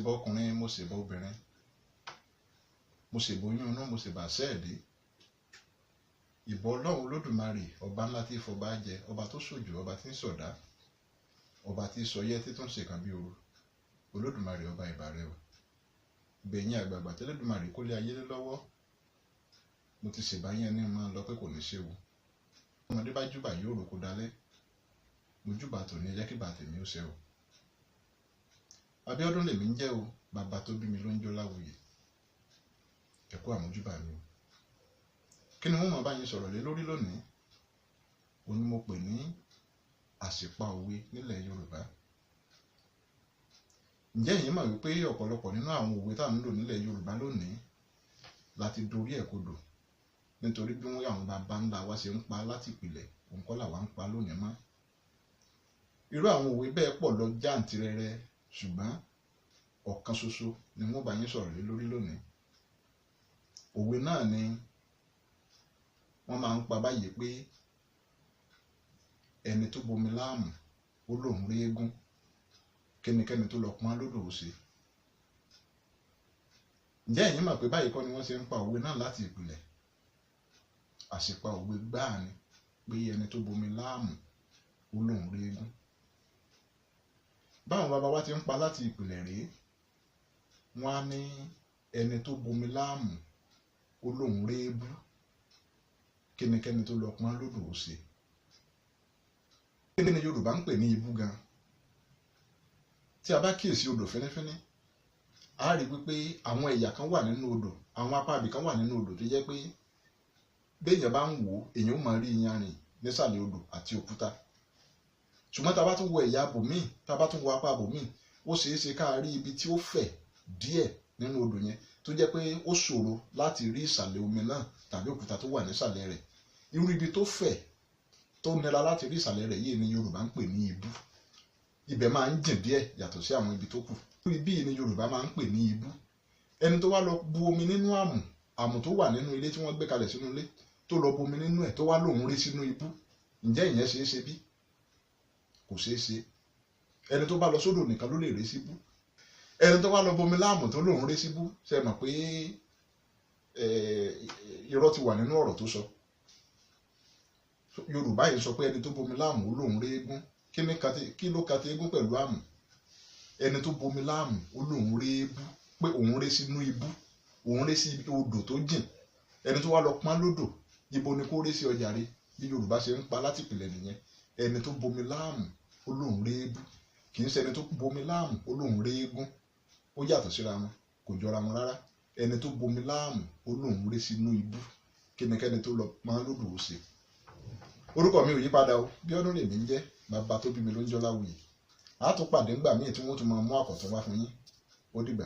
ṣèbọ ọkùnrin, mo ṣèbọ obìnrin, mo ṣèbọ oyún inú, mo ṣèbọ àṣẹ́ẹ̀dí. Ìbọ Ọlọ́run Olódùmarè, ọba ńlá tí fọba jẹ, ọba tó ṣòjò, ọba tí ń ṣọ̀dá, ọba tí sọyẹ́ tí tó ń ṣèkan bí ooru. Olódùmarè ọba ìbà rẹ o. Gbẹ̀yìn àgbààgbà tẹ́lẹ̀dùmarè kó lé ayé lé lọ́wọ́. Mo ti ṣèbá yẹn ní máa lọ pé kò ní ṣe o. Ọmọdé bá júbà yóò roko dalẹ̀. Mo júbà tòní, jẹ́ kí bàtà mi ó ṣe o. Abíọ́dún lèmi ń jẹ́ o, bàbá tó bí mi ló ń jó Láwuyè. Ẹ kú àmójúbà mi o. Kí ni wọ́n máa bá yín sọ̀rọ̀ lé lórí lónìí? Ó ní mo pè ní àṣìpa òwe nílẹ̀ Yorùbá. Ǹjẹ́ ẹ̀yin mọ̀ wípé ọ̀pọ̀lọpọ̀ nínú àwọn òwe tá à ń lò nílẹ̀ Yorùbá lónìí láti dorí ẹ̀ kodò nítorí bí wọ́n àwọn bàbá ńlá wa ṣe ń pa láti ìpìlẹ̀, òun kọ́ làwa ń pa lónìí mọ́. Irú àwọn òwe bẹ́ẹ̀ pọ̀ lọ jàǹtìrẹrẹ, ṣùgbọ́n ọ̀kan ṣoṣo ni wọ́n bá yín sọ̀rọ̀ lé lórí lónìí. Òwe náà ni wọ́n máa ń pa báyìí pé ẹni tó bomi láàmú ó lóun rí eégún, kẹ́nikẹ́ni tó lọ pọ́n lódò ó ṣe. Ǹjẹ́ ẹ̀yin mọ̀ pé báyìí kọ́ ni wọ́n ṣe ń pa òwe náà láti ìpìlẹ̀? Àṣìpa òwe gbáà ni pé ẹni tó bomi láàmú ó lóun rí eégún. Báwọn bàbá wa ti ń pa láti ìpìlẹ̀ rèé, wọ́n á ní ẹni tó bomi láàmú ó lóun rí eébú, kẹ́nikẹ́ni tó lọ pọ́n lódò ó ṣe. Kí ni Yorùbá ń pè ní ibú gan? Tí a bá kíyèsí odò fínífíní, a rí wípé àwọn ẹ̀yà kan wà nínú odò, àwọn apá ibì kan wà nínú odò tó jẹ́ pé béèyàn bá ń wò ó, èèyàn ó máa rí iyanrìn nísàlẹ̀ odò àti òkúta. Ṣùgbọ́n tá a bá tún wo ẹ̀yà bòmíì, tá a bá tún wo apá bòmíì, ó ṣeé ṣe ká rí ibi tí ó fẹ̀ díẹ̀ nínú odò yẹn tó jẹ́ pé ó ṣòro láti rí ìsàlẹ̀ omi náà tàbí òkúta tó wà nísàlẹ̀ rẹ̀. Irú ibi tó fẹ̀ tó nira láti rí ìsàlẹ̀ rẹ̀ yìí ni Yorùbá ń pè ní ibú. Ibẹ̀ máa ń jìn díẹ̀ yàtọ̀ sí àwọn ibi tó kù. Ibi yìí ni Yorùbá máa ń pè ní ibú. Ẹni tó wá lọ bu omi nínú àmù tó wà nínú ilé tí wọ́n gbé kalẹ̀ sínú ilé, tó lọ bu omi nínú ẹ̀ tó wá lòun rí sínú ibú. Ǹjẹ́ ìyẹn ṣeé ṣe bí? Kò ṣeé ṣe. Ẹni tó bá lọ sódò nìkan ló lè rí síbú. Ẹni tó wá lọ bu omi láàmù tó lòun rí síbú, ṣe mọ̀ pé irọ́ ti wà nínú ọ̀rọ̀ tó sọ. Yorùbá yìí sọ pé ẹni tó bomi láàmú ó lóun rí eégún. Kí ló kàtí eégún pẹ̀lú àmù? Ẹni tó bomi láàmú ó lóun rí eébú, pé òun rí sínú ibú, òun rí sí odò tó jìn. Ẹni tó wá lọ pọ́n lódò, ibo ni kó rí sí ọjà rí? Bí Yorùbá ṣe ń pa láti ìpìlẹ̀ nìyẹn. Ẹni tó bomi láàmú ó lóun rí eébú, kì í ṣe ẹni tó bomi láàmú ó lóun rí eégún. Ó yàtọ̀ síra wọn, kò jọra wọn rárá. Ẹni tó bomi láàmú ó lóun rí sínú ibú, kẹ́nikẹ́ni tó lọ pọ́n lódò ó ṣe. Orúkọ mi ò yí padà o, Bíọ́dún lèmi ń jẹ́, bàbá tó bí mi ló ń jọ́ Láwuyè. A tún pàdé ńgbà míì tí wọ́n tún máa mú àkọ́tún wá fún yín. Ó dìgbà.